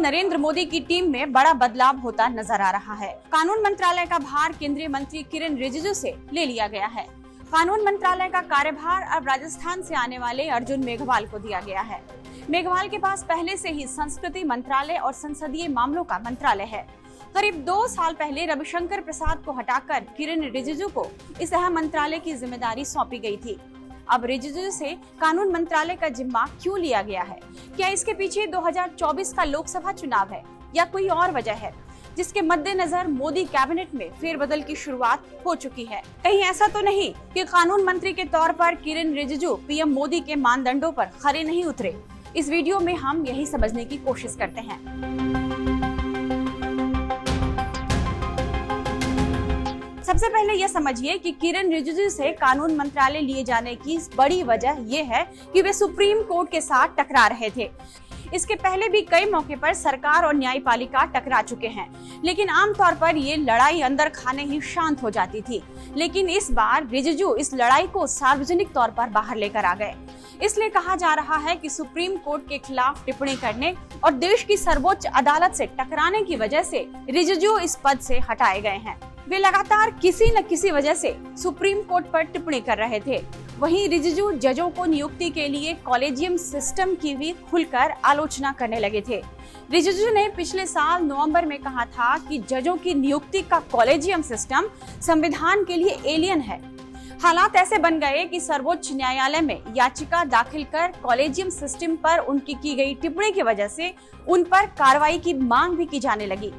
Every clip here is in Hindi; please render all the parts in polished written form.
नरेंद्र मोदी की टीम में बड़ा बदलाव होता नजर आ रहा है। कानून मंत्रालय का भार केंद्रीय मंत्री किरेन रिजिजू से ले लिया गया है। कानून मंत्रालय का कार्यभार अब राजस्थान से आने वाले अर्जुन मेघवाल को दिया गया है। मेघवाल के पास पहले से ही संस्कृति मंत्रालय और संसदीय मामलों का मंत्रालय है। करीब 2 साल पहले रविशंकर प्रसाद को हटाकर किरेन रिजिजू को इस अहम मंत्रालय की जिम्मेदारी सौंपी गई थी। अब रिजिजू से कानून मंत्रालय का जिम्मा क्यों लिया गया है? क्या इसके पीछे 2024 का लोकसभा चुनाव है या कोई और वजह है, जिसके मद्देनजर मोदी कैबिनेट में फेरबदल की शुरुआत हो चुकी है? कहीं ऐसा तो नहीं कि कानून मंत्री के तौर पर किरेन रिजिजू पीएम मोदी के मानदंडों पर खरे नहीं उतरे? इस वीडियो में हम यही समझने की कोशिश करते हैं। सबसे पहले यह समझिए कि किरेन रिजिजू से कानून मंत्रालय लिए जाने की बड़ी वजह यह है कि वे सुप्रीम कोर्ट के साथ टकरा रहे थे। इसके पहले भी कई मौके पर सरकार और न्यायपालिका टकरा चुके हैं, लेकिन आमतौर पर ये लड़ाई अंदर खाने ही शांत हो जाती थी। लेकिन इस बार रिजिजू इस लड़ाई को सार्वजनिक तौर पर बाहर लेकर आ गए। इसलिए कहा जा रहा है कि सुप्रीम कोर्ट के खिलाफ टिप्पणी करने और देश की सर्वोच्च अदालत से टकराने की वजह से रिजिजू इस पद से हटाए गए हैं। वे लगातार किसी न किसी वजह से सुप्रीम कोर्ट पर टिप्पणी कर रहे थे। वहीं रिजिजू जजों को नियुक्ति के लिए कॉलेजियम सिस्टम की भी खुलकर आलोचना करने लगे थे। रिजिजू ने पिछले साल नवंबर में कहा था कि जजों की नियुक्ति का कॉलेजियम सिस्टम संविधान के लिए एलियन है। हालात ऐसे बन गए कि सर्वोच्च न्यायालय में याचिका दाखिल कर कॉलेजियम सिस्टम पर उनकी की गई टिप्पणी की वजह से उन पर कार्रवाई की मांग भी की जाने लगी।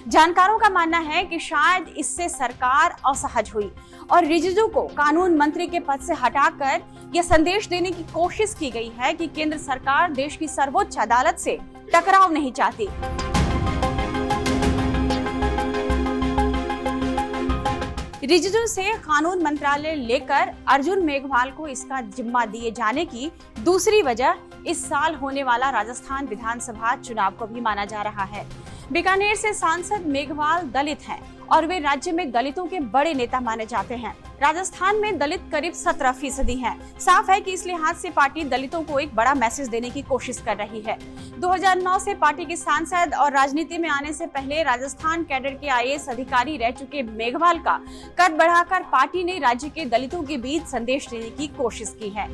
जानकारों का मानना है कि शायद इससे सरकार असहज हुई और रिजिजू को कानून मंत्री के पद से हटाकर यह संदेश देने की कोशिश की गई है कि केंद्र सरकार देश की सर्वोच्च अदालत से टकराव नहीं चाहती। रिजिजू से कानून मंत्रालय लेकर अर्जुन मेघवाल को इसका जिम्मा दिए जाने की दूसरी वजह इस साल होने वाला राजस्थान विधानसभा चुनाव को भी माना जा रहा है। बीकानेर से सांसद मेघवाल दलित हैं और वे राज्य में दलितों के बड़े नेता माने जाते हैं। राजस्थान में दलित करीब 17% हैं। साफ है कि इस लिहाज से पार्टी दलितों को एक बड़ा मैसेज देने की कोशिश कर रही है। 2009 से पार्टी के सांसद और राजनीति में आने से पहले राजस्थान कैडर के आईएएस अधिकारी रह चुके मेघवाल का कद बढ़ाकर पार्टी ने राज्य के दलितों के बीच संदेश देने की कोशिश की है।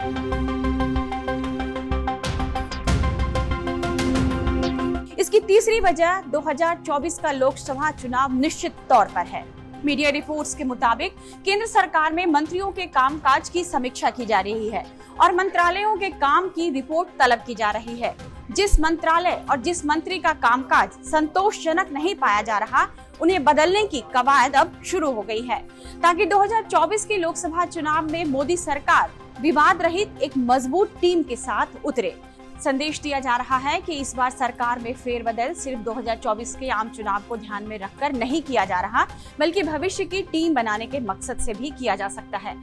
इसकी तीसरी वजह 2024 का लोकसभा चुनाव निश्चित तौर पर है। मीडिया रिपोर्ट्स के मुताबिक केंद्र सरकार में मंत्रियों के कामकाज की समीक्षा की जा रही है और मंत्रालयों के काम की रिपोर्ट तलब की जा रही है। जिस मंत्रालय और जिस मंत्री का कामकाज संतोषजनक नहीं पाया जा रहा, उन्हें बदलने की कवायद अब शुरू हो गई है, ताकि 2024 के लोकसभा चुनाव में मोदी सरकार विवाद रहित एक मजबूत टीम के साथ उतरे। संदेश दिया जा रहा है कि इस बार सरकार में फेरबदल सिर्फ 2024 के आम चुनाव को ध्यान में रखकर नहीं किया जा रहा, बल्कि भविष्य की टीम बनाने के मकसद से भी किया जा सकता है।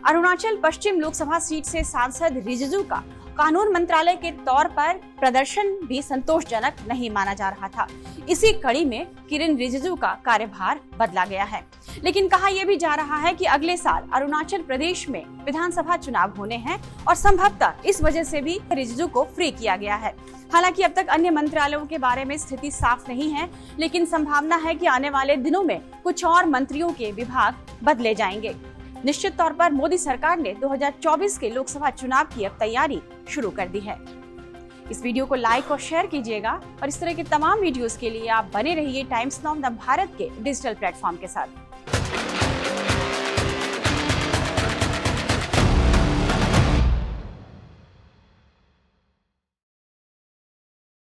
अरुणाचल पश्चिम लोकसभा सीट से सांसद रिजिजू का कानून मंत्रालय के तौर पर प्रदर्शन भी संतोषजनक नहीं माना जा रहा था। इसी कड़ी में किरेन रिजिजू का कार्यभार बदला गया है। लेकिन कहा यह भी जा रहा है कि अगले साल अरुणाचल प्रदेश में विधानसभा चुनाव होने हैं और संभवतः इस वजह से भी रिजिजू को फ्री किया गया है। हालांकि अब तक अन्य मंत्रालयों के बारे में स्थिति साफ नहीं है, लेकिन संभावना है कि आने वाले दिनों में कुछ और मंत्रियों के विभाग बदले जाएंगे। निश्चित तौर पर मोदी सरकार ने 2024 के लोकसभा चुनाव की अब तैयारी शुरू कर दी है। इस वीडियो को लाइक और शेयर कीजिएगा और इस तरह के तमाम वीडियोस के लिए आप बने रहिए टाइम्स नाउ द भारत के डिजिटल प्लेटफॉर्म के साथ।